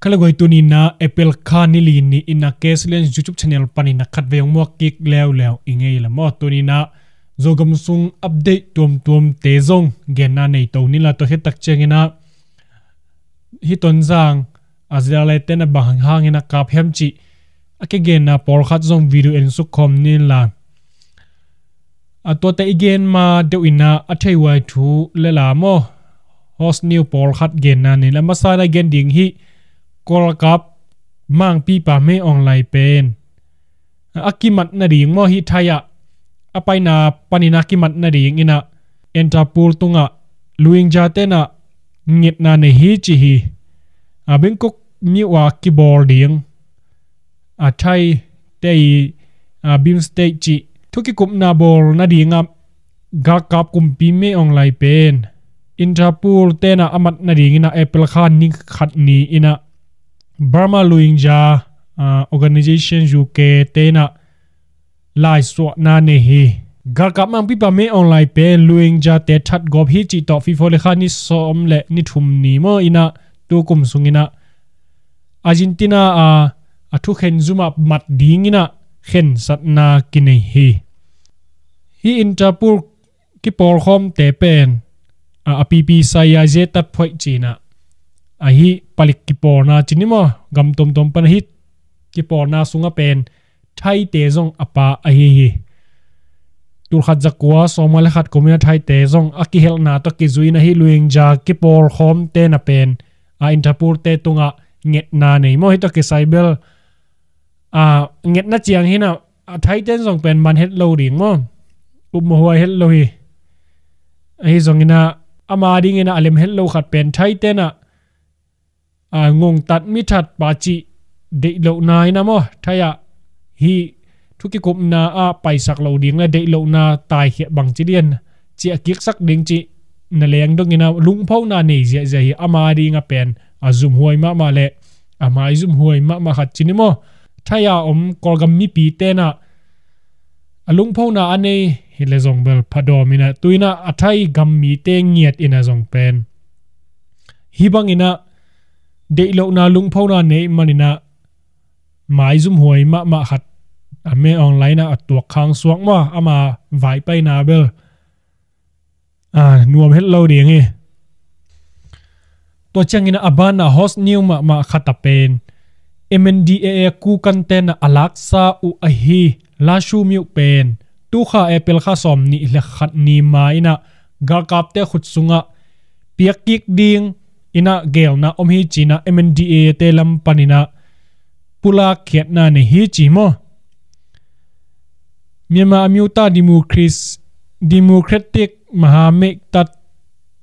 kalagoi tunina Apple khanili ni ina Caselens YouTube channel panina khatveong mo kik lew ingei la mo tunina zogam sung update tom tezong genna nei to nila to hetak chengina hiton zang azrale tena bang hangina kap hemchi ake genna por khat zong video en su khom nin la atote igen ma deuina atheiwai thu lela mo host new por khat genna ni la masana gen ding hi kol kap mang pi pa me online pen akimat na ding mo hi thaya apaina panina kimat na ding ina entapul tunga luing jatena ngit na ne hi chi hi abengkok mi wa keyboard ding athai tei bim state chi thuki kup na bol na dinga ga kap kumpi me online pen entapul tena amat na ding ina Apple khan ni khat ni ina Burma Luingja organization UK tena lai so na ne hi gar kap mang pi pa me online pen Luingja te that gop hi chi to fi fole khani som le ni thum ni mo ina tu kum sungina Argentina athu khen zuma mat ding ina khen sat na kinai hi Interpol ki por khom te pen app saya je tat phoi china ahi palik ki porna chinimo gam tom pan hit ki porna sunga pen thai te zong apa ahi hi tur khat zakwa somal khat komina thai te zong aki hel na to ki zuina hi luing ja ki por khom te na pen Interpol te tunga nget na nei mo hi to ki cyber nget na chiang hi na thai ten zong pen man het lo ding mo mo huai het lo hi hi zong ina ama ding ina alem het lo khat pen thai te na ngong tat mi that pa chi de lo nai na mo thaya hi thuki kup na paisak lo ding la de lo na tai he bang chi dian chi akik sak ding chi na leng dong ina lung phau na nei je je hi ama ding a pen azum huai ma le ama zum huai ma khat chi ni mo thaya kolgam mi pi te na alung phau na ane hi le zong bel phadomina tuina athai gam mi te ngiat ina zong pen hi bang ina de lo na lung phau na nei manina mai zum hoi ma khat ame online na atuak khang suak ma ama vai pai na bel nuam hello ding hi to changina abana host new ma khata pen MNDAA ku content alaksa u ahi la shu miu pen tu kha Apple kha som ni le khat ni ma ina gar kap te khut sunga piakik ding ina gel na hi china MNDAA te lam panina pula khiat na ne hi chi mo Myanmar Muta Democratic Mahamek tat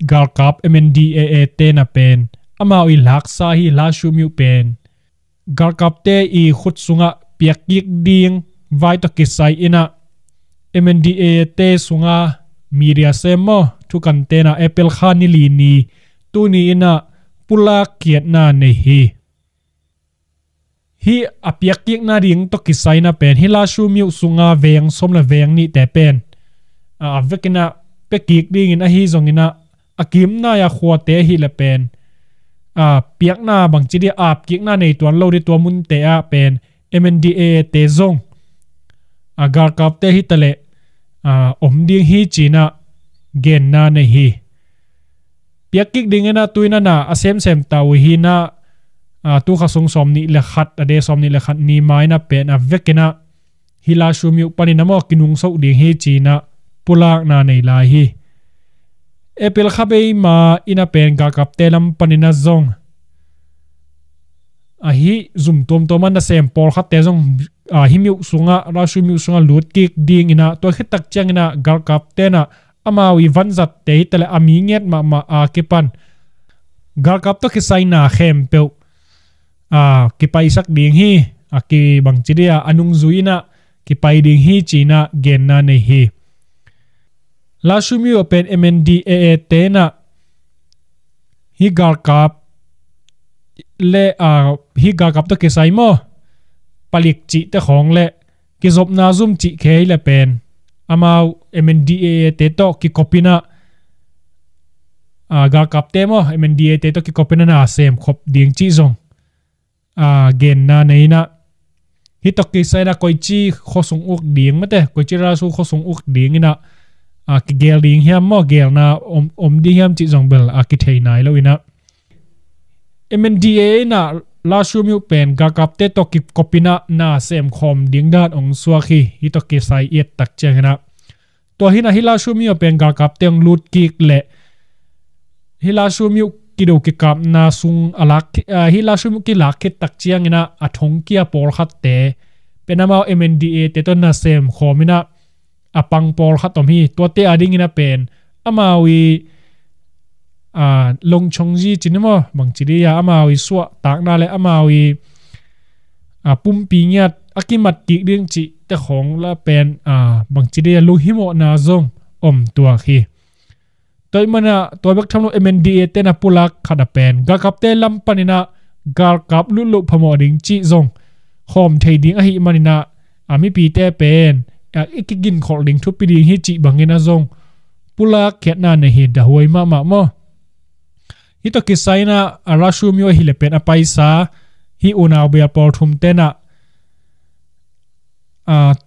gar kap MNDAA te na pen ama ui laksa hi la shu miu pen gar kap te I khut sunga piakik ding vai to kisai ina MNDAA te sunga media semo thu kan te na Apple khani li ni tu ni ina pula kiat na ne hi apiakik na ring to kisai na pen hila shu miu sunga veng som la veng ni te pen vekina pekik ding ina hi zong ina akim na ya khwa te hi la pen piak na bang chi di ap kik na nei tuan lo di tua mun te a pen MNDAA te zong agar kap te hi tale ding hi china gen na ne hi piakik ding ina tuina na asem taw hi na tu kha song som ni le khat ade som ni le khat ni mai na pen vekina hila shumyu panina mo kinung so ding hi china pulak na nei la hi Apple khabe ma ina pen ga kap telam panina zong hi zum tom an na sample khat te zong himyu sunga ra shumyu sunga lut kik ding ina to khitak chang ina gar kap te na amawi vanzat te tele ami nget ma kepan gar kap to khisai na khem pe ki paisak ding hi ki bang chidia anung zuina ki pai ding hi china gen na nei hi la shumi open MNDAA te na hi gar kap le hi gar kap to kisai mo palik chi te khong le ki zop na zum chi khei le pen amau MNDAA te to ki kopina gar kap te mo MNDAA te to ki kopina na sem khop ding chi zong gen na nei na hi to ki sai na koi chi khosung uk ding mate koi chi ra su khosung uk ding ina ki gel ding hiam mo gel na om di hiam chi jong bel ki thei nai lo ina MNDA na la shumu pen ga kap te to ki kopina na sem khom ding dat ong suwa khi hi to ki sai et tak cheng na to hi na hi la shumu pen ga kap teng lut ki le hi la shumu ki do ki kap na sung alak hi la shumu ki lak khit tak chiang ina athong kia por khat te penama MNDA te to na sem khomina apang por khatom hi to te ading ina pen amawi long chongji chinimo bangchiri ya amawi suwa tak na le amawi pumpi nyat akimat ki ding chi te khong la pen bangchiri ya lu himo na zong om tua khi toy mana toy bak thamlo MNDA te na pulak khada pen ga kap te lam panina gar kap lu lu phamo ding chi zong khom thei ding a hi manina ami pi te pen ikigin khol ding thu pi ding hi chi bangena zong pulak khet na ne hi da hoi ma mo ito kisaina arashumyo hi le pen a paisa hi unaw be por thum te na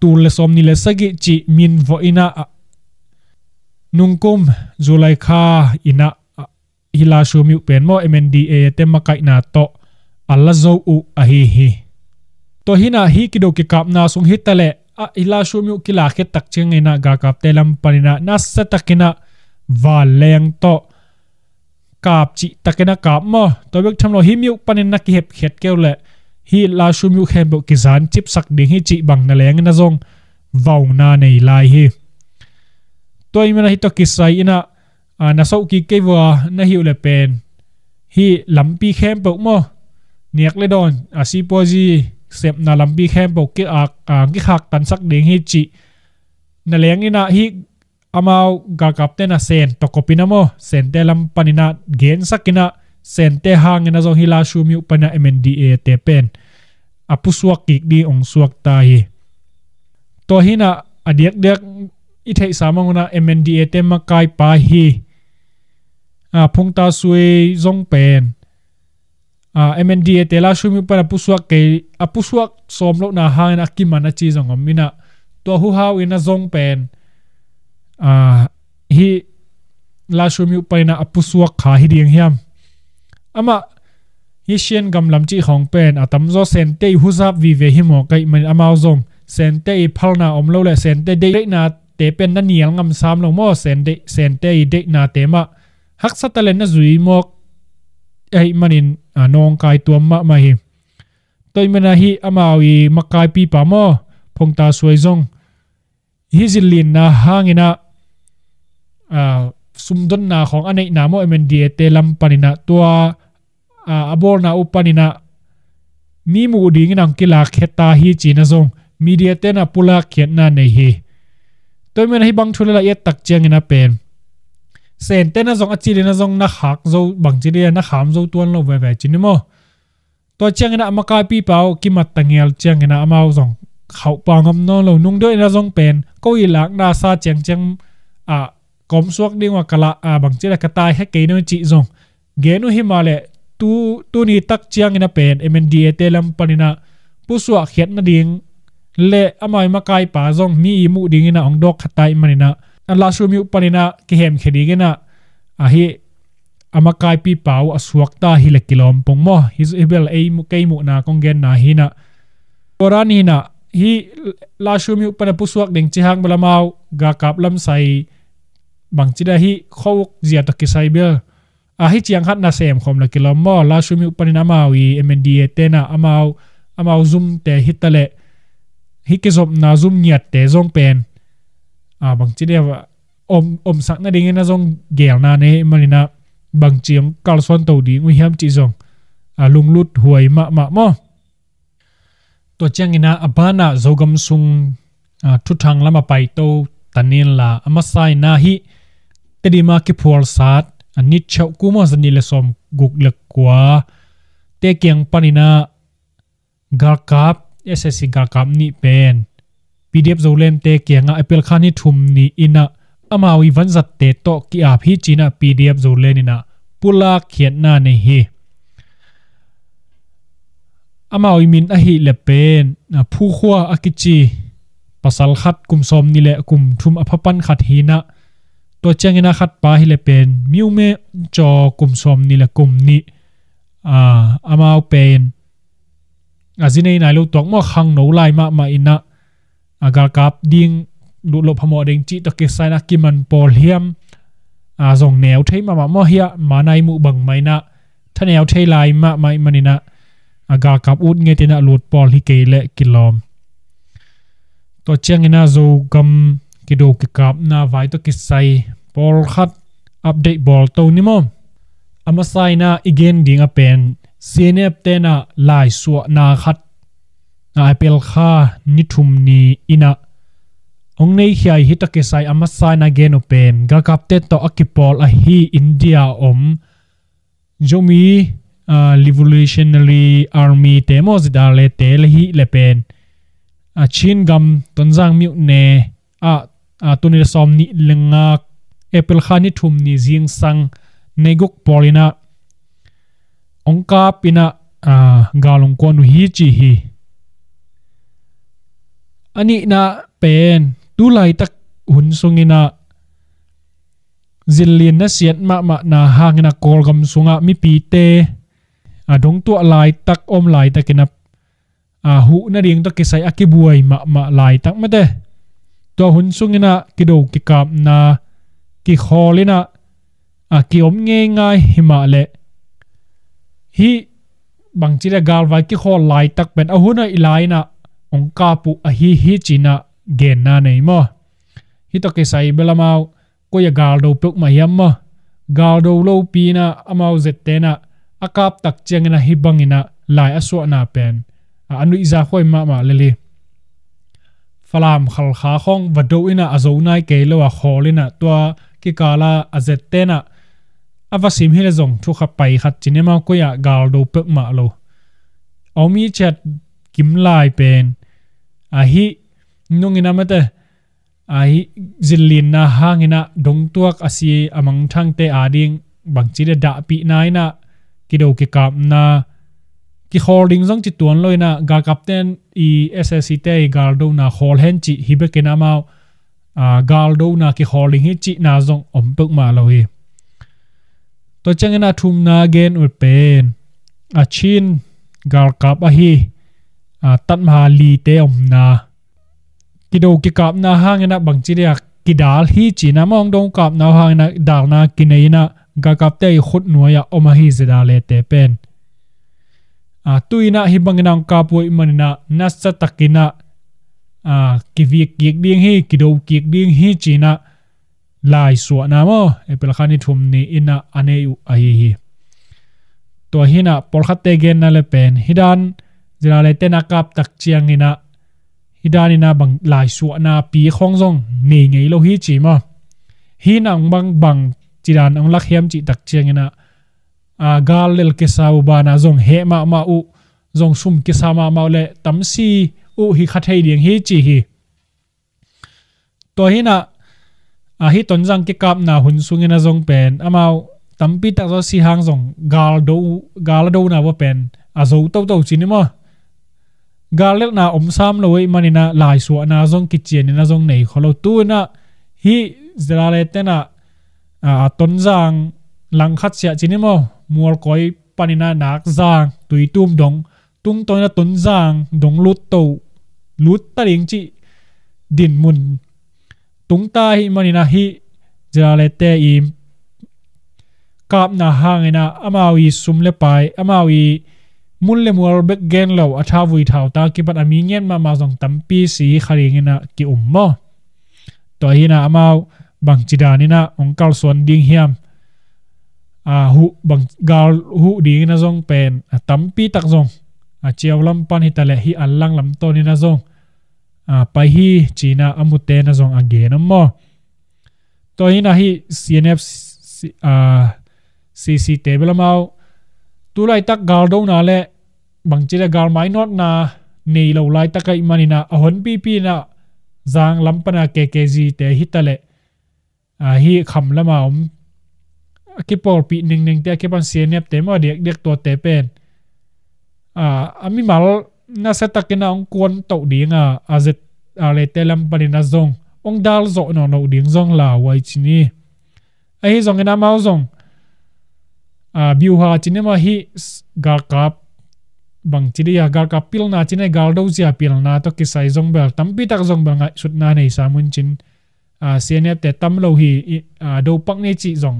tur le som ni le sagi chi min vo ina nungkum zulai kha ina hila shumyu pen mo MNDA te makai na to alla zo u a hi to hina hi kido ki kap na sung hitale hila shumyu kila khet tak cheng ina ga kap te lam panina na sa takina va leng to kap chi takena kap mo to bek thamlo hi miu panin na ki hep khet keule hi la shumyu khem bo ki zan chip sak ding hi chi bang na leng na zong vaung na nei lai hi toy mena hi to ki sai ina na so ki kewa na hi le pen hi lampi khem bo mo niak le don si poji sep na lampi khem bo ki ki khak tan sak ding hi chi na leng ina hi amau ga kapte na sen to kopina mo sen te lam panina gen sakina sen te hangena zo hila shumyu pana MNDA te pen apuswak ki di ong suak ta hi to hina adiak dek i thei samanguna MNDA te makai pa hi phungta sui zong pen MNDA te la shumyu pana puswak ke apuswak somlo na hangena kimana chi zong omina to hu hau ina zong pen hi la shumyu paina apusuak kha hi ding hiam ama hi shen gam lam chi khong pen atam zo sen te huzap vi ve hi mo kai man amao zong sen te phalna omlo le sen te de na te pen na nial ngam sam lo mo sen te de na te ma hak satalen na zui mok ai manin nong kai tuam ma hi toy mena hi amawi makai pi pa mo phongta suai zong hi zilin na hangina sumdon na khong anei na mo MNDA te lam panina tua abor na upanina mi mu ding nang kila kheta hi china zong media te na pula khet na nei hi toy men hi bang thula ya tak cheng ina pen sen te na zong achili na zong na khak zo bang chili na kham zo tuan lo ve ve chinimo to cheng ina amaka pi pau kimat tangel cheng ina amao zong khau pa ngam no lo nung do ina zong pen ko i lak na sa cheng kom suak ding wa kala bang chila katai he ke no chi zong genu himale tu ni tak chiang ina pen MNDA te lam panina puswa khiat na ding le amai makai pa zong mi mu ding ina ong dok khatai manina la shumyu panina ki hem khedi gena hi amakai pi pau asuak ta hi le kilom pong mo his ebel ei mu kei mu na kong gen na hina orani na hi la shumyu pana puswak ding chi hang balamau ga kap lam sai bang chida hi khowuk zia to kisai bel hi chiang khat na sem khom la kilom mo la shumyu panina mawi MNDA te na amau zoom te hitale hi ke zop na zoom nyat te zong pen bang chida om sak na ding na zong gel na ne manina bang chiang kalson to di ngi ham chi zong lunglut huai ma mo to changina abana zogam sung thu thang lama pai to tanin la amasai na hi tedima ki phol sat ani chau kuma zani le som guk lek kwa te kyang panina garkap SSC garkap ni pen PDF zolen te kyanga apple khani thum ni ina amawi vanzat te to ki a phi china PDF zolen ina pula khiat na ne hi amao imin a hi le pen phu khwa akichi pasal khat kum som ni le kum thum aphapan khat hina to changena khat pa hi le pen miu me cho kum som ni le kum ni amao pen azinei nai lo tok mo khang no lai ma ina agar kap ding lu lo phamo ding chi to ke sai na kiman pol hiam zong neo thei ma mo hia manai mu bang mai na thaneo thei lai ma mai manina agar kap ut nge tina lut pol hi ke le kilom to changena zo gam kido ki kap na vai to ki sai pol khat update bol to ni mo amasai na again ding a pen cnf te na lai su na khat apel kha ni thum ni ina ong nei hiai hi to ki sai amasai na gen open ga kap te to akipol a hi india jomi revolutionary army te mo zidale te le hi le pen chin gam tonjang mi ne tunil som ni lenga apple khani thum ni jing sang neguk polina ongka pina galong kon hi chi hi ani na pen tu lai tak hun sungina zillian na siat ma na hangina kol gam sunga mi pi te adong tu lai tak om lai takina hu na ring to ki sai akibuai ma lai tak mate to hun sungina kido ki kap na ki kholina ki om nge ngai himale hi bangchira gal vai ki khol lai tak pen ahuna ilaina ongka pu hi china gen na nei mo hi to ki sai belamau ko ya gal do puk ma yam mo gal do lo pi na amau zetena akap tak chengena hi bangina lai aswa na pen anu iza khoi ma lele falam khal kha khong vado ina azo nai ke lo a kholina to ki kala azetena avasim hi le zong thu kha pai khat cinema ko ya gal do pek ma lo omi chat kim lai pen hi nungina mate hi zillin na hangina dong tuak asi amang thang te ading bangchi de da pi naina kido ki kap na ki holding zong chi tuan loina ga captain ssc te galdo na hol hen chi hibekena mau galdo na ki holding hi chi na zong ompuk ma lo hi to changena thum na gen ur pen chin gal kap a hi tat ma li te om na kido ki kap na hangena bangchi de kidal hi chi na mong dong kap na hangena dal na kineina ga kap te khut nuaya oma hi zeda le te pen tuina hi banginang kapoi manina nasa takina kivik kik ding hi kido kik ding hi china lai suwa na mo epel khani thum ni ina ane u hi to hina polkhate gen na le pen hidan zira le tena kap tak chiang ina hidanina bang lai suwa na pi khong jong ni ngei lo hi chi mo hi nang bang chiran ang lakhiam chi tak chiang ina gal lel kesau bana zong he ma u zong sum kesama ma le tamsi u hi khathei ding hi chi hi to hina hi tonjang ki kap na hun sungena zong pen amau tampi tak zo si hang zong gal do na bo pen azo to chini mo gal lel na om sam loi manina lai su na zong ki chen na zong nei kholo tu na hi zrale tena tonjang lang khat sia chini mo mual koi panina nak zang tui tum dong tung toina ton zang dong lut ta ring chi din mun tung ta hi manina hi jale te i kap na hangena amawi sumle pai amawi mulle mual bek gen lo athavui thau ta ki pat ami ngen ma zong tampi si kharingena ki ummo to hina amau bang chidanina ongkal son ding hiam hu bang gal hu ding na zong pen tampi tak zong chiawlam pan hitale hi allang lam to ni na zong pai hi china amute na zong again mo to hina hi cnf cc table mau tu lai tak gal do na le bang chira gal mai not na nei lo lai takai manina ahon pp na zang lampana kkg te hitale hi kham lama ki por pi ning te ki pan cnf te mo dek to te pen ami mal na setakina ong kuan to dinga azet ale telam panina zong ong dal zo no ding zong la wai chini ai zong ina mau zong biu ha chine ma hi gar kap bang chidi ya gar kap pil na chine gal do zia pil na to ki sai zong bel tampi tak zong bel ngai sut na nei samun chin cnf te tam lo hi do pak ne chi zong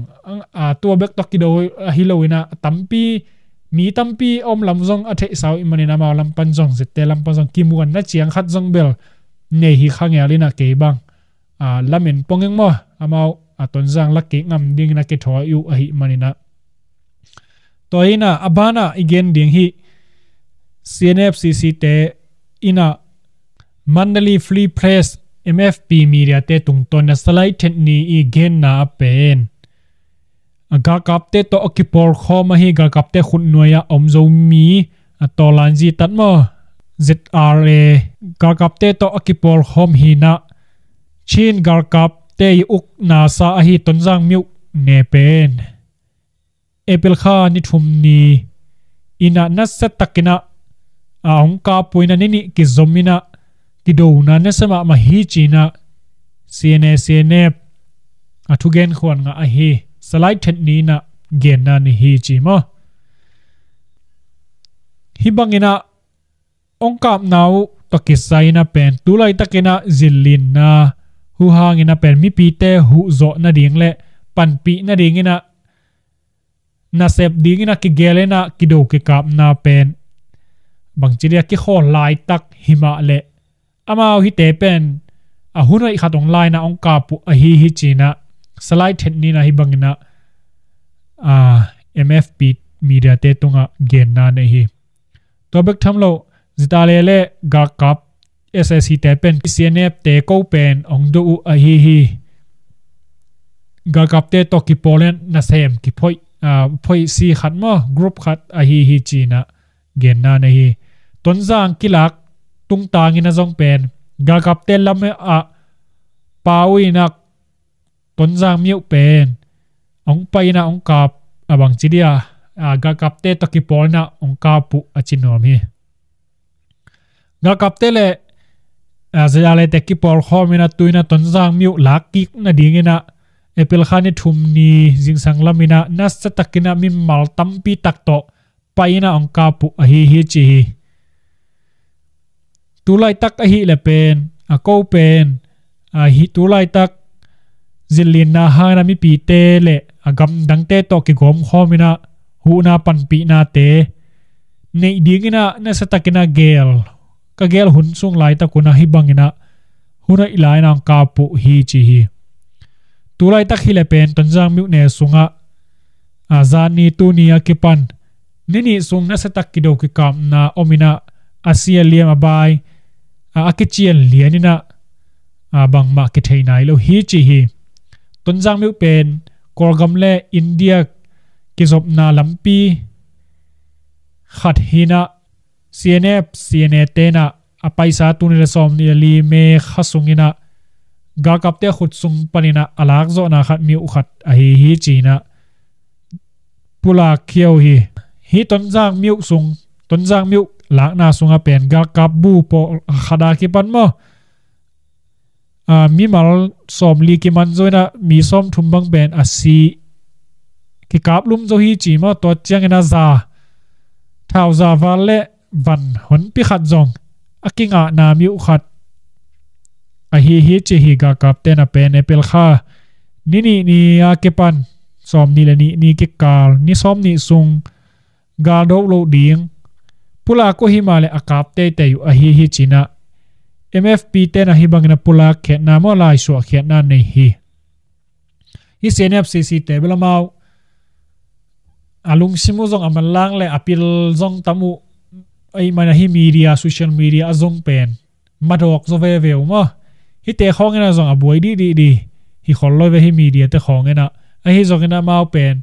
tua bek to ki do hi lo ina tampi mi tampi om lam zong athe sau imani na ma lam pan zong zete lam pan zong kimuan na chiang khat zong bel nei hi khang ya lina ke bang lamen pongeng mo amao aton jang la ke ngam ding na ke tho yu a hi manina toina abana igen ding hi cnfcc te ina mandali free press mfp media te tungton na salai then ni igen na pen aga kapte to okipor khoma hi ga kapte khun noya omzo mi atolanji tatmo zra ga kapte to okipor khom hi na chin gar kapte uk na sa hi tonjang miu ne pen epil kha ni thum ni ina nasat takina ong ka puina ni ki zomina ki do na nasama ma hi china cne athugen khwan nga a hi salai then ni na gen na ni hi chi mo hi bangina ong kap nau to ki sai na pen tulai takina zillin na hu hangina pen mi pi te hu zo na ding le pan pi na ding ina na sep ding ina ki gelena ki do ki kap na pen bang chiria ki kho lai tak hima le amao hi te pen a hunai khatong lai na ong ka pu a hi china salai then ni na hi bangina mfp media te tunga gen na ne hi to bek thamlo zitale le ga kap ssc te pen cnf te ko pen ong do a hi ga kap te to ki polen na sem ki phoi si khat mo group khat a hi china gen na ne hi tonjang kilak tung tangina zong pen ga kap te lam a pawina tonjang miu pen ong paina ong kap abang chidia ga kap te to ki polna ong kapu achinom hi ga kap te le zale te ki pol khomina tuina tonjang miu lakik na dingina epil khani thumni jingsang lamina nas chatakina mi mal tampi takto paina ong kapu a hi chi tulai tak a hi le pen a ko pen a hi tulai tak zilin na hana mi pi te le agam dang te to ki gom khomina hu na pan pi na te nei dingina na satakina gel ka gel hun sung lai ta kuna hi bangina huna ilai na kapu hi chi hi tulai tak hi le pen tonjang mi ne sunga azani tu ni akipan nini sung na satak ki do ki kam na omina asia liam abai akichian lianina bang ma ki theinai lo hi chi hi tonjang mi pen korgam le india ki zop na lampi khat hina cnf cna te na apaisa tuni le som ni li me khasungina ga kapte khut sung panina alak zo na khat mi u khat a hi china pula khiau hi tonjang mi sung tonjang mi lak na sunga pen ga kap bu po khada ki pan mo mi mal som li ki man zoina mi som thumbang ben asi ki kap lum zo hi chi ma to chiang na za thau za wale van hon pi khat zong akinga na mi u khat a hi chi hi ga kap te na pen epel kha ni a ke pan som ni le ni ki kal ni som ni sung ga do lo ding pula ko hi male akap te yu a hi china mfp te na hi bangina pula khe na mo lai so khe na nei hi cnfcc te belamau alung simu zong amalang le apil zong tamu ai mana hi media social media azong pen madok zo ve mo hi te khongena zong aboi di hi kholloi ve hi media te khongena a hi zongena mau pen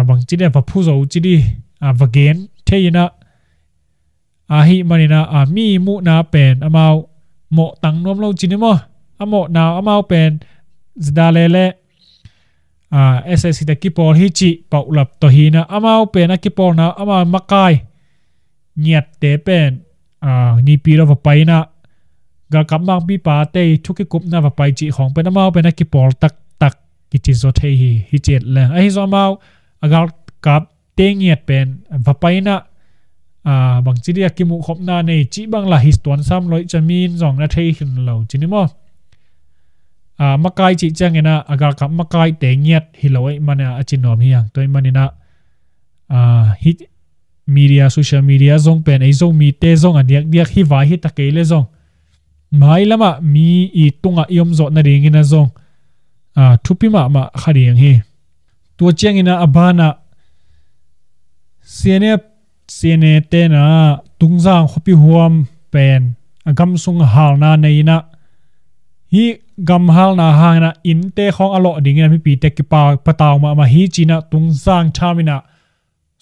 bang chide pa phu zo chidi vagen theina hi manina mi mu na pen amau mo tang nom lo chini mo amo na amau pen zdalele ssc te ki pol hi chi paulap to hina amau pen a ki pol na ama makai nhiệt tế bên ni pi ra vai na gar kam mang pi pa te thu ki kup na vai chi khong pe na mau pe na ki pol tak tak ki chi zo the hi chet le ai zo mau agar kap te nhiệt bên vai na bằng chỉ đi kim mũ khop na này chỉ bằng là hít tuần sam lối chân min dòng na thấy hình lầu chỉ nímò makai chỉ chăng nghe na agar kap makai te nhiệt hi lối mà na chỉ nom hiang tôi mà na hit media social media zong pen ai zong mi te zong adiak diak hi vai hi takele zong mai lama mi I tunga yom zo na ring ina zong thupi ma khariang hi tua chang ina abana siene te na tungzang khopi huam pen agam sung hal na nei na hi gam hal na hang na in te khong alo ding na mi pi te ki pa pataw ma hi china tungzang thamina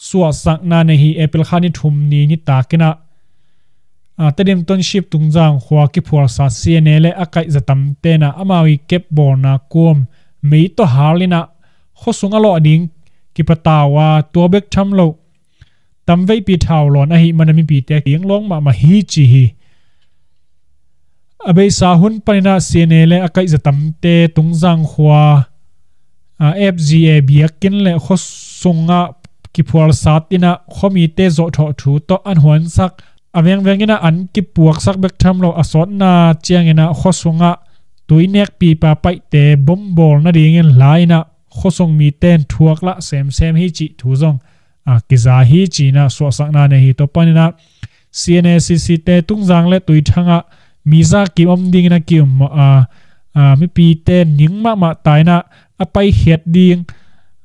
suwa sak na nei hi apple khani thum ni ni takina tadem ton ship tungzang khwa ki phur sa siene le akai zatam te na amawi kep bor na kom mei to harlina khosung alo ding ki patawa to bek tham lo tam vei pi thau lon a hi manami pi te tiang long ma hi chi hi abe sa hun panina senele akai zatam te tungzang khwa fga biakin le khosunga ki phwal satina khomi te zo tho thu to an hon sak aveng vengina an ki puak sak bek tham lo asot na chiangena khosunga tuinek pi pa pai te bombol na ringen laina khosong mi ten thuak la sem hi chi thu zong kiza hi china so sakna ne hi to panina cnscc te tungzang le tui thanga miza ki om ding na ki mi pi te ning ma taina apai het ding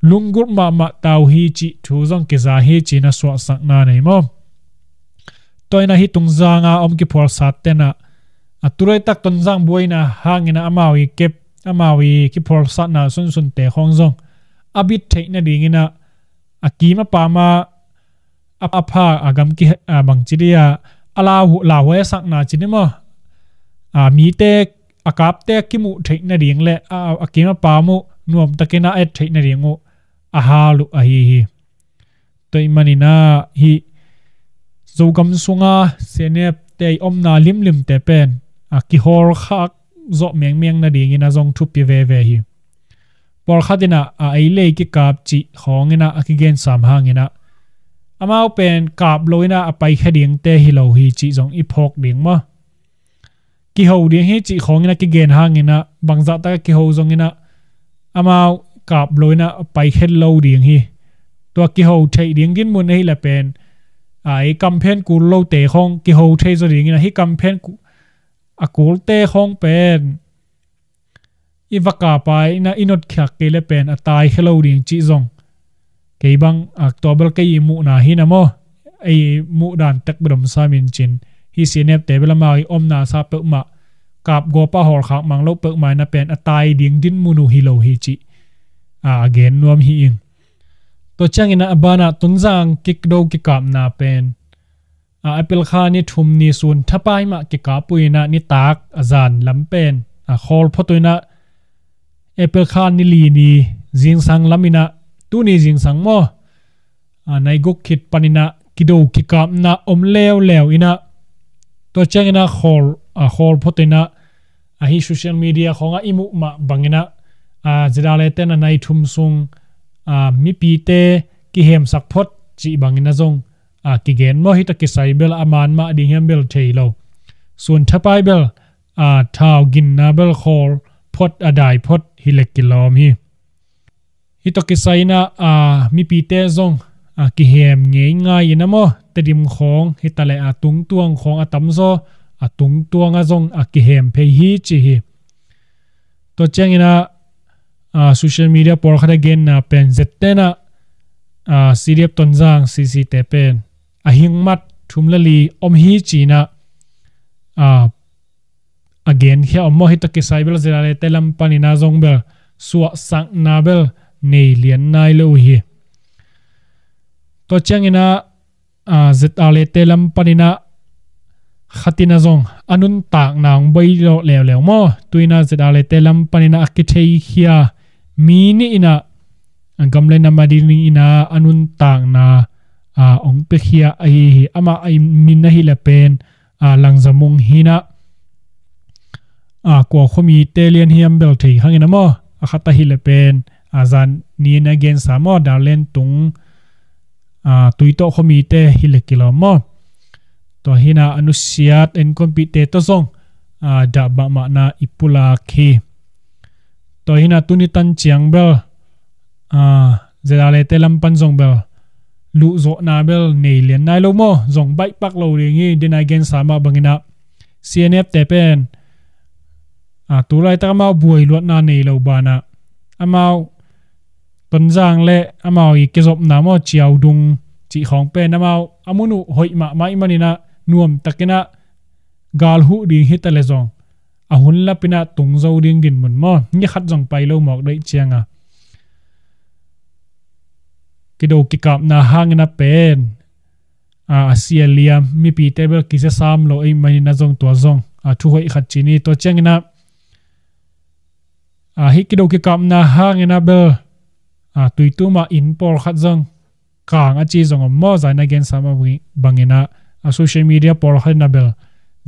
lungur ma taw hi chi thu zong kiza hi china so sakna ne mo toina hi tungzanga om ki phor sat te na aturoi tak tonjang boina hangina amawi kep amawi ki phor sat na sun te khong zong abit theina dingina akima pama apha agam ki bang chiria ala hu la we sak na chinimo mi te akap te kimu theina ding le akima pamu nuam takena et theina ringu ahalu hi toi manina hi zogam sunga senep te omna lim te pen ki hor khak zo meng na ding ina zong thu pi ve hi por khadina ai le ki kap chi khongina akigen sam hangina amao pen kap loina apai khading te hi lo hi chi zong I phok ding ma ki ho ding hi chi khongina ki gen hangina bangza ta ki ho zongina amao kap loina apai khed lo ding hi to ki ho thei ding gin mun hi la pen ai campaign ku lo te khong ki ho thei zo ding ina hi campaign ku akul te khong pen ivaka pai na inot khyak ke le pen atai hello ding chi zong ke bang october ke mu na hi na mo ai mu dan tak brom samin chin hi sinep te bela mai om na sa pe ma kap go pa hor khak mang lo pe mai na pen atai ding din munu hi lo hi chi again nuam hi ing to changina abana tunjang kik do ki kap na pen apple khani thum ni sun thapai ma ki kapuina ni tak azan lampen khol photoina apple khan ni li ni jing sang lamina tu ni jing sang mo nai gok khit panina kido ki kam na om lew ina to changina khol photoina hi social media khonga imu ma bangina zidale ten nai thum sung mi pi te ki hem sak phot chi bangina zong ki gen mo hi ta ki sai bel aman ma ding hem bel theilo sun thapai bel thau gin na bel khol phot adai phot hi le kilom hi to ki sai na mi pi te zong ki hem nge ngai ina mo tedim khong hi tale tung tuang khong atam zo tung tuang a zong ki hem phe hi chi hi to changina social media por khada gen na pen zetena siriap tonjang cc te pen ahing mat thumlali om hi china again here mo hi to ki cyber zerale telam panina zongbel suwa sang nabel nei lian nai lo hi to changina zale telam panina khatina zong anun tak nang bai lo lew mo tuina zale telam panina akithei hia mi ni ina gamle namadini ina anun tak na ong pe khia ai ama ai min na hi la pen lang zamung hina ko khomi telian hiam bel thei hangena mo akhata hi le pen azan ni na gen samo darlen tung tuito khomi te hi le kilamo to hina anusiat en compete to song da ba ma na ipula khi to hina tunitan chiang bel zedale telam pan song bel lu zo na bel nei len nai lo mo zong bai pak lo ringi din again sama bangina cnf te pen tulai ta ma buai lot na nei lo bana amao ton jang le amao I ke zop na mo chiao dung chi khong pen amao amunu hoi ma mai manina nuam takena gal hu ding hitale zong ahun la pina tung zo ding din mun mo ni khat jong pai lo mok dei chianga kido kikap na hangna pen asialia mi pi table kise sam lo ei mani na zong to zong thu hoi khat chini to chengina hi kido kikap na hangna bel tuituma in por khat zong kang achi zong mo zaina gen sama bangina social media por khat na bel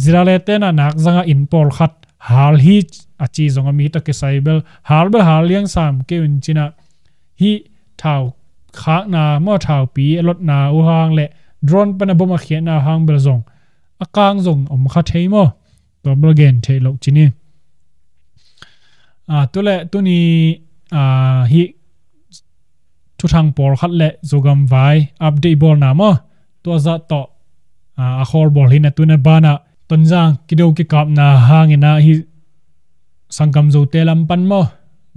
zirale tena nak zanga in por khat hal hi achi zong mi to ke saibel hal be hal liang sam ke unchina hi thau khak na mo thau pi lot na u hang le drone pana boma khian na hang bel zong akang zong om kha thei mo to bel gen thei lo chini tule tuni hi thu thang por khat le zogam vai update bol na mo to za to a khol bol hina tuna bana tonjang kido ki kap na hangena hi sangam zo telam pan mo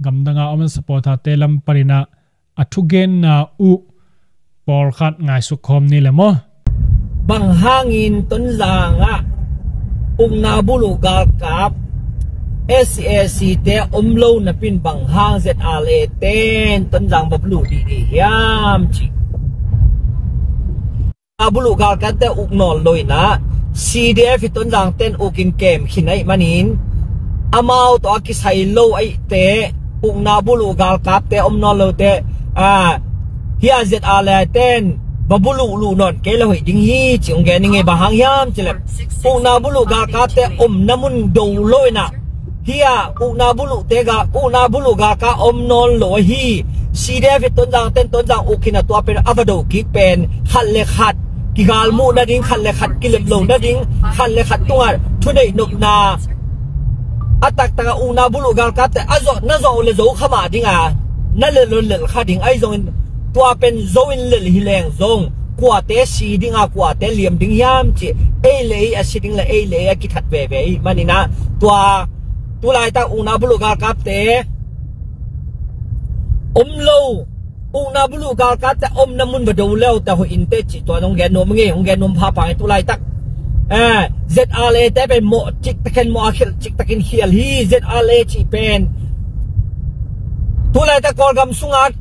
gamdanga om support ha telam parina athugen na u por khat ngai su khom ni le mo bang hangin tonjanga na bulu gal kap SAC te omlo na pin bang hang ZLA ten tonjang bablu di hiam chi abulu gal kap te uknol loina CDF tonjang ten ukin kem khinai manin amau to akisai lo ai te na bulu gal kap te omnol lo te here ZLA ten babulu lu non ke lo ding hi chung ge ni nge ba hang yam chile na bulu gal kap te namun do loina here na bulu te ga na bulu ga ka non lo hi CDF tonjang ten tonjang ukina to pen avado ki pen khat le khat ki gal mu na ding khat le khat ki lem lo na ding khat le khat tunga thunei nok na atak ta na bulu gal kap te azo na zo le zo khama dinga na le lo le kha ding ai zong tua pen zo in le hi leng zong kwa te si dinga kwa te liam ding yam chi e le a si ding le e le a ki that be be manina tua tu lai ta na bulu gal kap te lo na bulu gal kap te namun ba do leo ta ho in te chi to nong gen no nge hong gen nom pha pa tu lai tak ZLA te pen mo chik taken mo akhil chik takin hial hi ZLA chi pen tu lai ta kol gam sungat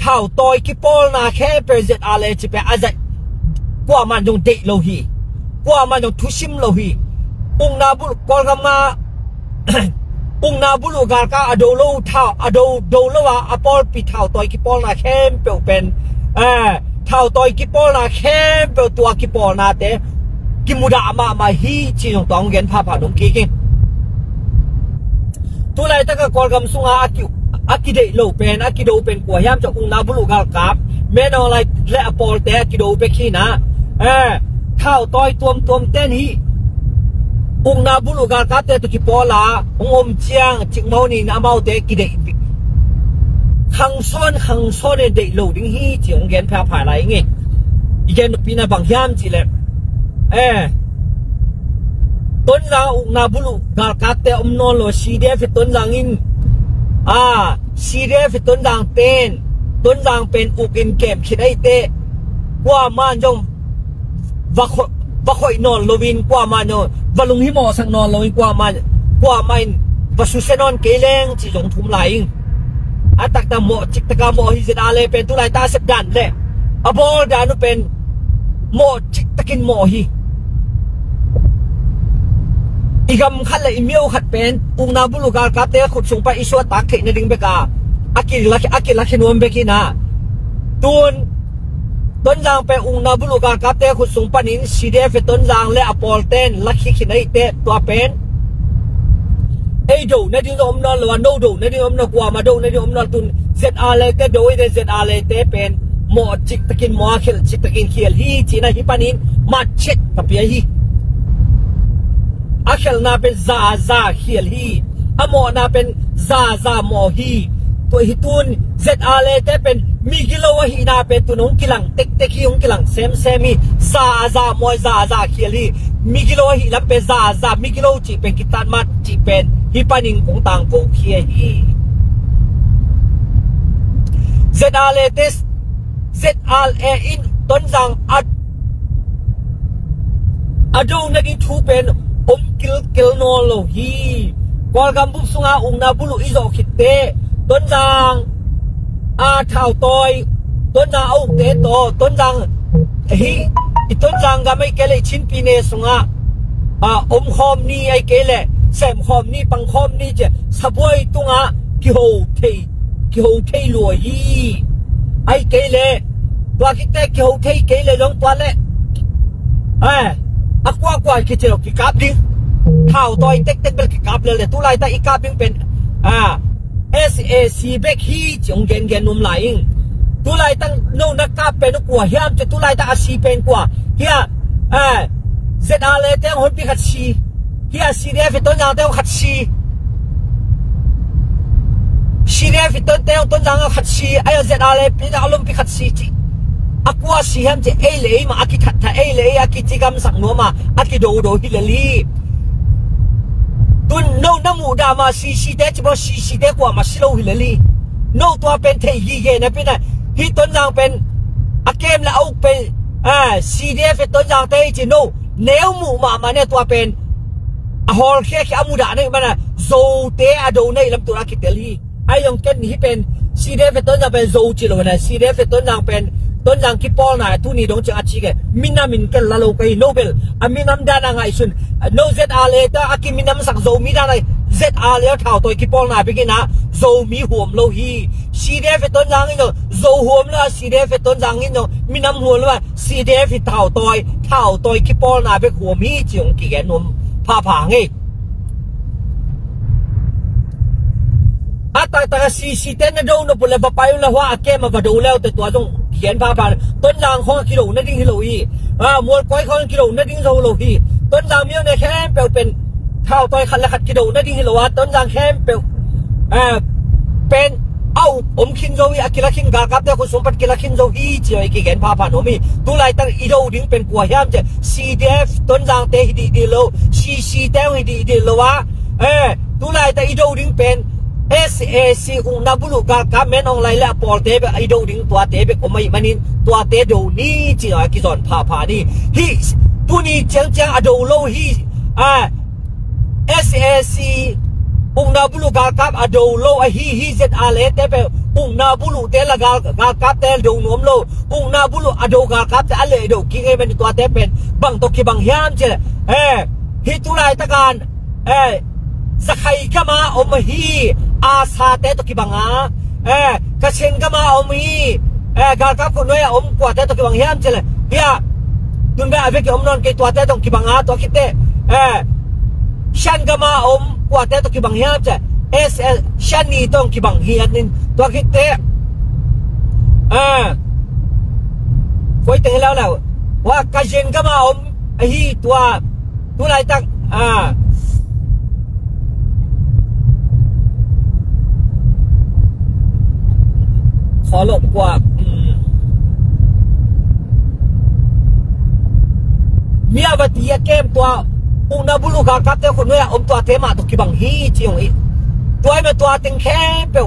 thao toy ki pol na khe per ZLA chi pe azat kwa man dong de lo hi kwa man dong thusim lo hi na bul kol gam ma na bulu gal ka adolo thao ado do lo wa apol pi thao toy ki pol na khem pe pen thao toy ki pol na khem pe tua ki pol na te ki muda ma hi chi nong tong gen pha pha dong ki tu lai ta ka kol gam sunga akide lo pen akido pen kwa yam cho na bulu gal kap me no lai le apol te akido pe khi na thao toy tuom ten hi na bulu gal kap te to ki pola om chiang chik mau ni na mau te ki de khang son de lo ding hi chi ong gen pha pha lai nge igen pina bang yam chi le ton la na bulu gal kap te no lo si de fi ton lang in CDF ton jang pen ukin kem khidai te kwa man jong va khoi non lovin kwa man no valung hi mo sang non lovin kwa man vasu senon keleng chi jong thum lai atak ta mo chik ta mo hi ZLA pen tu lai ta sep dan le abol da no pen mo chik takin mo hi igam khat la imiu khat pen na bulu gal kap te khut sung pa iswa ta khe na ding beka akil la nuam beki na tun ต้นจางเป็นองนาบุลุกากับเตะขุดสูงปนินซีเดฟต้นจางและอพอลเตนลักขิขินไอเตะตัวเป็นไอดูในที่อมนอลหรือว่าโนดูในที่อมนอลกว่ามาดูในที่อมนอลตุนเซตอาเลเตะดูไอเดเซตอาเลเตะเป็นหมอจิกตะกินหมอเขลจิกตะกินเขียลฮีจีน่าฮิปานินมาเช็ดกับเปียฮีอาเขลน่าเป็นซาเขียลฮีอาหมอน่าเป็นซาหมอฮีตัวฮิตุนเซตอาเลเตะเป็นมีกิโลว่าฮีน่าเป็นตุนงกิลังเต็กฮีงกิลังเซมีซาหมอซาเขียลฮีมีกิโลว่าฮีน่าเป็นซามีกิโลจีเป็นกิตานมาจีเป็นฮิปานินกงตังโกเขียฮีเซตอาเลเตะZLA in ต้นจังอดูนักอินทูเป็นกิลโนโลฮีกอลกัมบุสุงาอุงนาบุลุอิโซคิเตต้นจังท้าวตอยต้นจังเอาเตโตต้นจังฮีต้นจังก็ไม่เกลชินปีเนสุงาคอมนี่ไอเกลแซมคอมนี่ปังคอมนี่เจสบวยตุงากิโฮเทลัวฮีไอเกลตัวคิดแต่เกี่ยวเทเกลลงตัวเล่กว่าคิดเจอกิกาบดิ้งข่าวต่อยเต็กเบลกิกาบเลยตัวไรแต่อีกาบดิ้งเป็นSAC เบกฮีจงเกนนุ่มไหลตัวไรตั้งโน่นนักกาเป็นกว่าเฮียมจะตัวไรตั้งอาชีเป็นกว่าเฮียเซตอาเลเต้งหุ่นปีขัดชีเฮียซีเรียฟิต้นยางเต้งขัดชีซีเรียฟิต้นยางขัดชีไอ้เซตอาเลปีจะอารมณ์ปีขัดชีจีaku asiam je ele ma aki khatta ele aki tigam sangno ma aki do hilali tun no namu da ma si de chbo si de kwa ma silo hilali no to pen the hi ge na pen hi ton jang pen akem la au pen si de fe ton jang te chi no neu mu ma ne to pen a hol khe ki amu da ne mana zo te ado nei lam tu ra ki tel hi ai yong ken hi pen si de fe ton jang pen zo chi lo na si de fe ton jang penต้นยังคิดป้อน่ะทุนี่ต้องจะอาชีพมินามินกันละโลไปโนเบลมินำดานังไอซุนโนเซตอาเลต้าอากิมินำสักโซมีดาไนเซตอาเลท่าตัวคิดป้อน่ะไปกินนะโซมีหัวมโลฮีซีเดฟต้นยังนี่เนาะโซหัวมละซีเดฟต้นยังนี่เนาะมินำหัวละซีเดฟท่าตัวคิดป้อน่ะไปหัวมีจงกี่แกนมผาไงแต่ซีเต้นดูนะปุ่นเลยไปแล้วว่าแกมาดูแล้วแต่ตัวต้องเขียนพาผ่านต้นยางของกิโลนั่นดิ้งกิโลอีมวลก้อยของกิโลนั่นดิ้งโลฮีต้นยางมีในแคมเปลเป็นเท่าตัวขันละขัดกิโลนั่นดิ้งกิโลว่าต้นยางแคมเปลเป็นเอาคินโซวีอากิลาคินกากับแต่คนสมบัติกิลาคินโซฮีเจียวไอ้กี่แกนพาผ่านโนมีตัวไรตั้งอีโดดิ้งเป็นกัวย่ามจะ CDF ต้นยางเตะดีโลซีเตะดีโลว่าตัวไรตั้งอีโดดิ้งเป็นSAC อุณาบุลุกาเมนออนไลน์และปอลเตบไอโดดิ้งตัวเตบก็ไม่มันนี่ตัวเตดูนี่จีน่ากิจอนพานี่ฮีตัวนี้เจียงอโดโลฮีSAC อุณาบุลุกาอโดโลฮีเซตอาเลเตบอุณาบุลุเตละกาเตดูนวมโลอุณาบุลุอโดกาเตอะไรดูกิงไอมันตัวเตเป็นบังตกีบังยามเจฮีตัวไรตะการสักใครก็มาอมฮีอาซาเตตกิบังกระเชงก็มาอมฮีการกับคนน้อยอมกว่าเตตกิบังยามเจเลยเฮียตุนแบบเวกอมนอนเกตัวเตตกิบังตัวคิดเตฉันก็มาอมกว่าเตตกิบังยามเจฉันนี่ต้องกิบังเฮียนินตัวคิดเตคุยถึงแล้วว่ากระเชงก็มาอมฮีตัวไรตั้งขอหลบกว่าเมียบัติยาเกมตัวอุณาบุลุกากับแต่คนนี้อมตัวเทมาตุกิบังฮีจิงอีตัวไอ้ตัวเต็งแค่เปล่า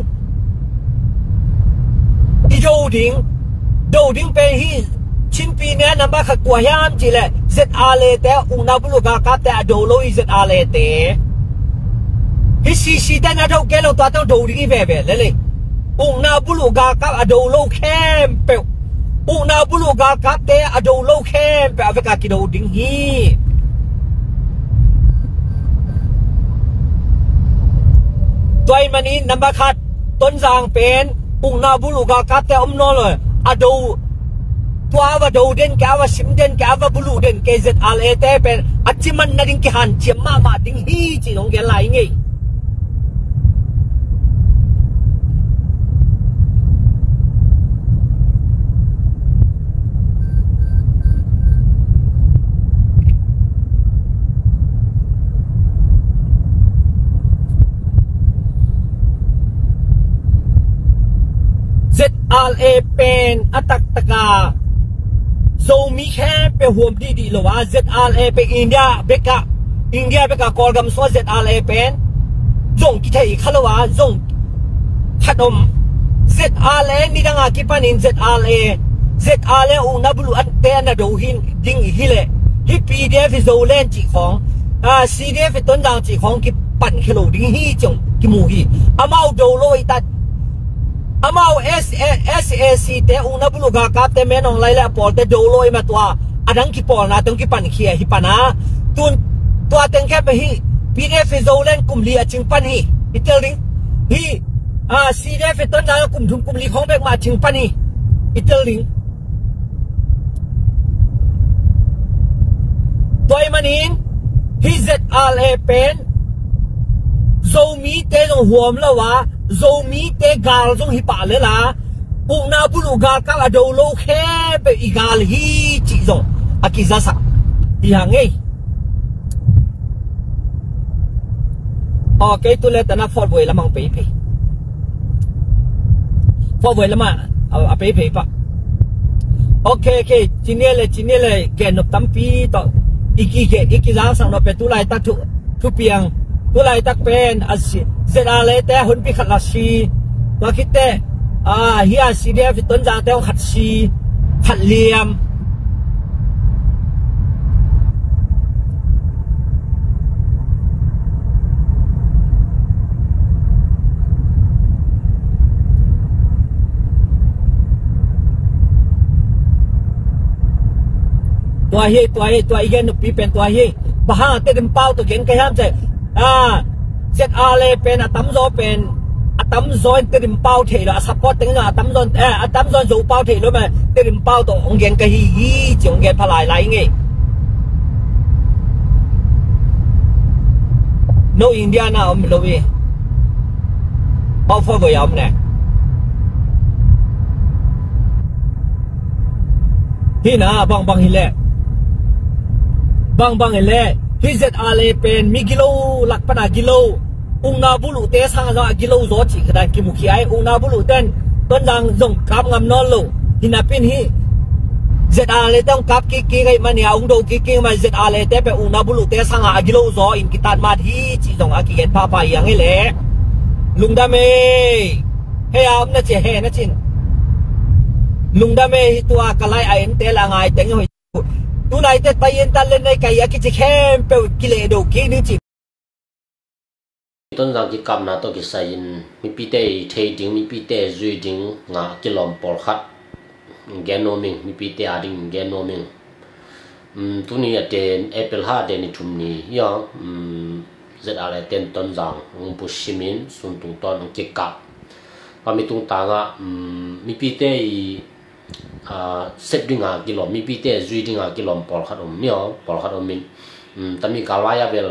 อีโดดิ้งเป็นฮีชินปีนี้นั่นบ้าขัดกว่ายามจีเลยเซตอาเลเตอุณาบุลุกากับแต่โดโลอีเซตอาเลเตฮิซีแต่น่าจะเกลตัวต้องโดดิ้งแบบเลยอุณาบุลุกากับอโดโลแคมเปลอุณาบุลุกากับเตอโดโลแคมเปลอเวกากิโดดิ้งฮีตัวมันนี้นับขัดต้นจางเป็นอุณาบุลุกากับเตอมนอเลยอโด tua wa do den ka wa sim den ka wa bulu den KZRA te pen achiman na ding ki han chiam ma ding hi chi nong gen lai ngi ZRA pen atak taka so mi khe pe huam di lo wa ZRA pe India beka kolgam so ZRA pen zong ki thei khalawa zong khadom ZRA ni danga ki panin ZRA u na bulu an te na do hin ding hile hi PDF zo len chi khong CDF ton dang chi khong ki pan khelo ding hi chong ki mu hi amau do loi tat amau SAC te una bulu ga kap te menong lai la por te do loi ma twa adang ki por na tong ki pan khia hi pana tun twa teng ke hi PDF zo len kum li a ching pan hi itel ring hi CDF ton da kum thum kum li khong bek ma ching pan hi itel ring toy manin hi ZRA pen zo mi te jong huam la wa zo mi te gal jong hi pa le la una bulu gal ka la do lo khe pe igal hi chi jong akiza sa hi hangei okay tu le tana for boy lamang pe for boy lama a pe pa okay chine le ke no tampi to iki za sang no pe tu lai ta thu piang tu lai tak pen ZRA te hun pi khat la si to kite hi CDF ton jang te khat si khat liam tua hi gen pi pen tua hi bahang te dim pau to gen kai ham che ZRA pen atam zo pen atam zo te dim pau the lo support teng na atam zo zo pau the lo ma te dim pau to ong gen kai hi chong gen phalai lai nge no India na om lo we offer go yam ne hi na bang hi le bang le hi ZRA pen mi kilo lak pana kilo ung na bulu te sang za kilo zo chi khada ki mu khi ai ung na bulu ten ton dang zong kap ngam non lo hina pin hi ZRA tong kap ki gai mani ung do ki ma ZRA te pe ung na bulu te sang a kilo zo in kitan ma hi chi zong a ki gen pa yang le lung da me he am na che he na chin lung da me hi tua kalai a en te la ngai teng hoi tu này te tayen tan lên đây cái chi khem pe ki le do ki ni chi ton jang ki kam na to ki sain mi pi te thei ding mi pi te zui ding nga kilom por khat genoming mi pi te ading genoming tu ni aten apple ha de ni thum ni ya ZRA ten ton jang ung pu simin sun tung ton ki kap pa mi tung ta nga mi pi te set dinga kilom mi pi te zui dinga kilom por khat mio por khat min tami kalwaya vel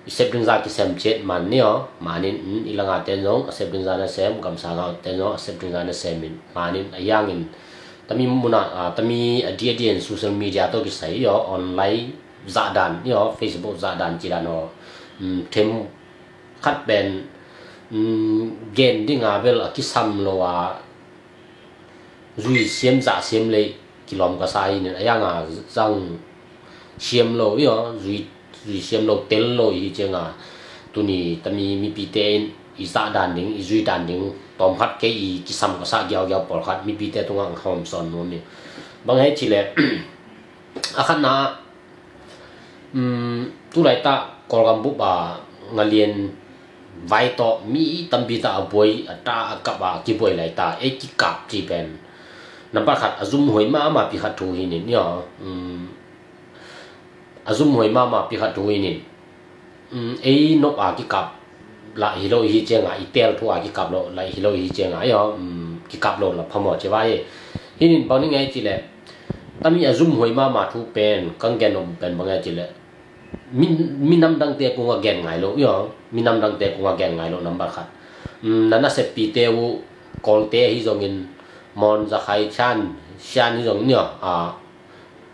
set ding za ki sem chet man nio manin ilanga ten jong set ding za na sem kam sa ga ten jong set ding za na sem min manin ayangin tami muna tami adien social media to ki sai yo online za dan yo Facebook za dan chi dan no them khat ben gen dinga vel ki sam lo wa rui xiêm dạ xiêm lệ kilom ka sai ne ayanga zang xiêm lo yo rui xiêm lo tel lo hi chenga tuni tami mi pi ten i za dan ding i zui dan ding tom khat ke i ki sam ka sa gyao gyao por khat mi pi te tunga khom son no ni bang hai chi le akhan na tu lai ta kolgam bu ba ngalien vai to mi tambi ta boy ata ka ba ki boy lai ta e ki kap chi pen number khat azum hoi ma pi khat thu hi ni yo azum hoi ma pi khat thu hi ni e no a ki kap la hi lo hi chenga i tel thu a ki kap lo la hi lo hi chenga yo ki kap lo la phamo che wa ye hinin bang ni ngai chi le tami azum hoi ma thu pen kang gen om pen bang ngai chi le min nam dang te ko nga gen ngai lo yo min nam dang te ko nga gen ngai lo number khat nana se pi te u kol te hi zong in mon za khai chan hi zong nyo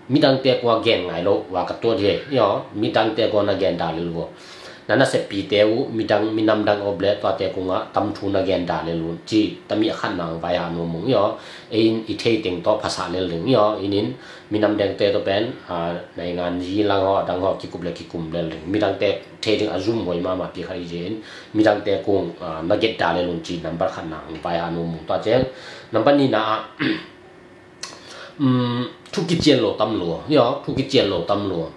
mi dang te ko gen ngai lo wa ka to je yo mi dang te ko na gen da lu go nana se pi te u mi nam dang oble to te ko nga tam thu na gen da le lu chi tami khan nang va ya no mong yo in I thei ting to phasa le ling yo inin mi nam dang te to pen nai ngan ji lang ho dang ho ki kum le ling mi dang te thei ting azum hoi ma pi khai jen mi dang te kung na get da le lu chi number khan nang va ya no mong to che number ni na thu ki chen lo tam lo yo thu ki chen lo tam lo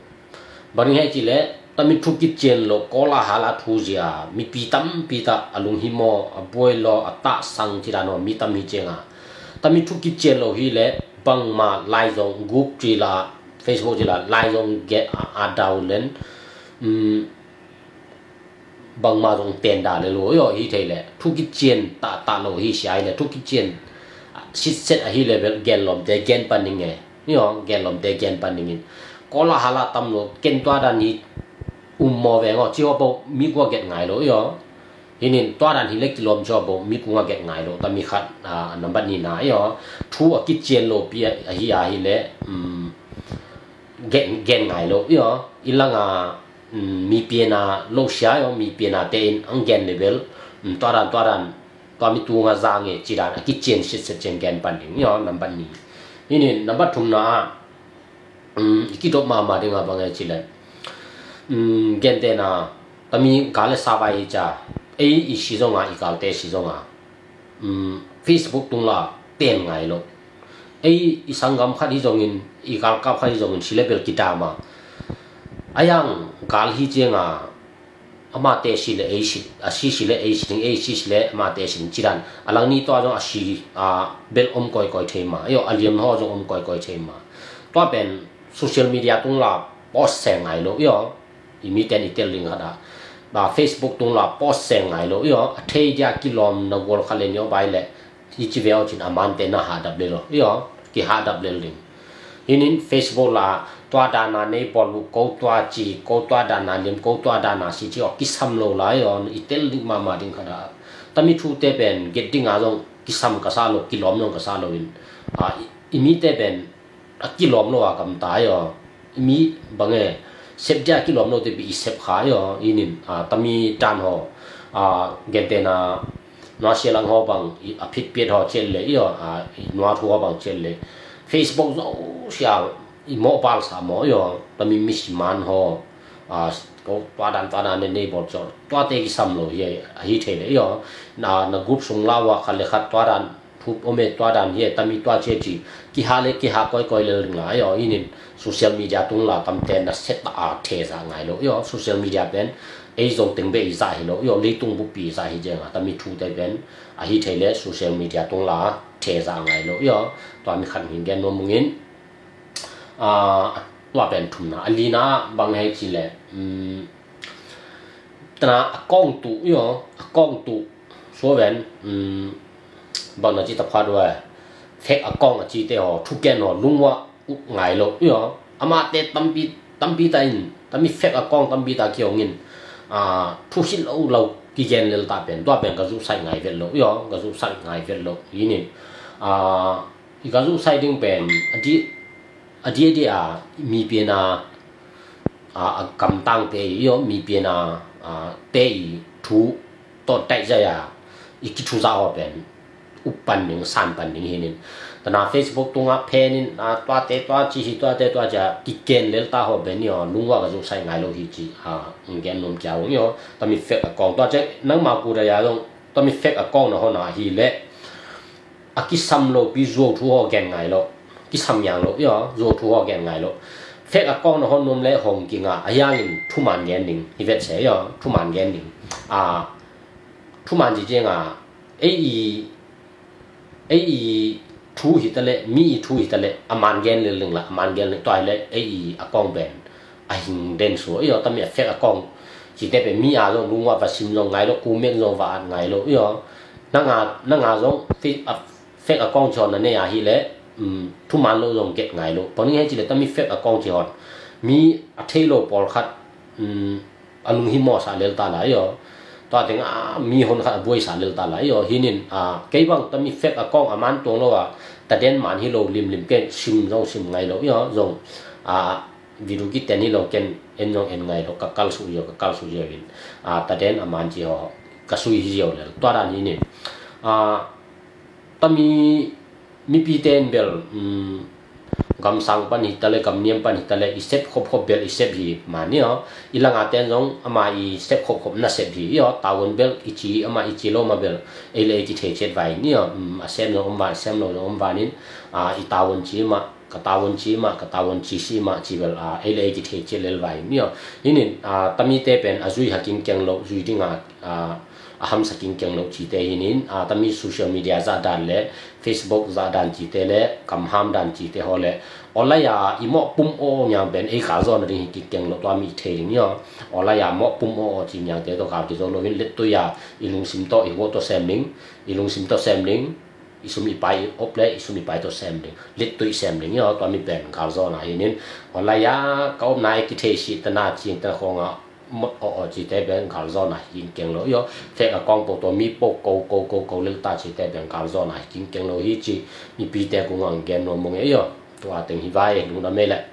bang hai chi le tami thu ki chen lo kola hala thu zia mi pi ta alung hi mo a boy lo ata sang chi da no mi tam hi chenga tami thu ki chen lo hi le bang ma lai zong group chi la Facebook chi la lai zong get a down len bang ma zong ten da le lo yo hi thei le thu ki chen ta lo hi sai le thu ki chen sit set a hi level gen lom te gen paning e yo gen lom te gen paning in kola hala tam lo ken twa da ni mo ve ngo chi bo mi ko get ngai lo yo hinin twa dan hi lek ti lom cho bo mi ko get ngai lo ta mi khat number ni na yo thu a ki chen lo pi a hi le gen ngai lo yo ilanga mi pi na lo sha yo mi pi na te in ang gen level twa dan to mi tu nga za nge chi dan ki chen shit se chen gen pan ding yo number ni hinin number thum na ki do ma ding ba ngai chi le gen te na tami gale sa bai cha i shi zo nga I gal te shi zo nga Facebook tung la ten ngai lo I sangam khat hi zong in I gal ka khat hi zong in level kita ma ayang gal hi che nga ama te shi le a shi le shi le ama te shi chiran alang ni to zo a shi bel om koi thei ma yo aliam ho zo om koi thei ma to ben social media tung la post se ngai lo yo imi ten itel ling hada ba Facebook tung la post se ngai lo yo a thei ja kilom na gol khalen yo bai le hi chi veo chin aman te na ha dab le lo yo ki ha dab le ling inin Facebook la twa da na nei bol bu ko twa chi ko twa da na lim ko twa da na si chi o ki sam lo la yo itel ling ma ding khada tami thu te ben getting a jong ki sam ka sa lo kilom no ka sa lo in imi te ben a kilom lo a kam ta yo imi bange sep ja kilom no te bi sep kha yo inin tami tan ho gete na no se lang ho bang a phit piet ho chen le yo no thu ho bang chen le Facebook zo sia I mobile sa mo yo tami miss man ho ko twa dan ne bol cho twa te ki sam lo ye hi the le yo na group sung la wa khale khat twa dan thu ome twa dan ye tami twa che chi ki ha koi le ring la yo inin social media tung la tam ten na set a the za ngai lo yo social media ben e zong teng be za hi lo yo le tung bu pi za hi je nga tami thu te ben a hi the le social media tung la the za ngai lo yo to mi khan hin gen no munginว่าเป็นทุนนะอันนี้นะบางให้จีเลยแต่นะกล้องตุyoกล้องตุส่วนบางนาจีตะพาด้วยเทคกล้องจีเตอทุกแกนอลุงว่าไงโลyoอามาเตตัมปีตาอินตัมมีเฟกกล้องตัมปีตาเกี่ยวงินทุกสิ่งเรากี่แกนเลยตาเป็นตัวเป็นกระจุใส่ไงเวลโลyoกระจุใส่ไงเวลโลยี่นี่อีกกระจุใส่ดึงเป็นอันที่อดีตมีเปียนากำตังเตยโยมีเปียนาเตยทูต่อใจจะอีกคิดทูจะเอาเป็นอุปนิงสันปันนิงเห็นแต่ใน Facebook ตรงเพนินตัวเตตัวจีตัวเตตัวจะกิเกนเลลตาหัวเป็นเนี่ยลุงว่าก็จะใช้ไงโลหิตจีเกนลมเจ้าเนี่ยต้องมีเฟกกองตัวจะนั่งมากูได้ยังต้องมีเฟกกองนะเขาหนาฮีเละกิซัมโลปีโจทูหัวแกนไงโลกิสามอย่างlo yoโจทัวแกงไงloเฟกกล้องนะฮอนนมและหงกิงอายังทุมันแกนหนึ่งอีเวทเสียyoทุมันแกนหนึ่งทุมันจริงทูหิตะเลมีทูหิตะเลมันแกนเลยละมันแกนเลยตัวเลยกล้องแบนหิงเด่นสวยyoตั้มเนี่ยเฟกกล้องจีเตเป็นมีลงลุงว่าปัสสิมลงไงloกูเมียนลงว่าไงlo yoนั่งงาลงเฟกกล้องชนนั่นเนี่ยฮีเละ thu man lo zong get ngai lo poni he chi le tami fake account chi hot mi a thelo por khat alung hi mo sa lel ta la yo to teng mi hon khat boi sa lel ta la yo hinin ke bang tami fake account aman tong lo wa ta den man hi lo lim ken sim ngai lo yo zong viru ki teni lo ken en ngai lo ka kal su yo win ta den aman chi ho ka sui hi yo le to ra ni ni tami mi pi ten bel gam sang pan hi tale gam niam pan hi tale i sep khop bel i sep hi ma ni ho ilanga ten jong ama i sep khop na sep hi yo tawon bel i chi ama i chi lo ma bel ele ki the chet vai ni ho a sem no ba sem no ba nin i tawon chi ma ka tawon chi si ma chi bel ele ki the chet lel vai ni ho hinin tami te pen azui haking keng lo zui dinga aham saking keng lo chi te hinin tami social media za dan le Facebook za dan chi te le kam ham dan chi te ho le olaya imo pum o nyang ben e kha zo na ri ki keng lo to mi the ni yo olaya mo pum o chi nyang te to ka ki zo lo win let to ya ilung sim to i wo to semling isumi pai ople isumi pai to semling let to i semling yo to mi ben ka zo na hinin olaya ka om nai ki the shi ta na chi ta khonga mất ở chỉ té bên khảo do này kinh kinh lối yo thế là con bộ tổ mi bộ câu lên ta chỉ té bên khảo do này kinh kinh lối hi chỉ mi pi té cũng ngang gen nó mong ấy yo tôi tình hi vai đúng là mê lệ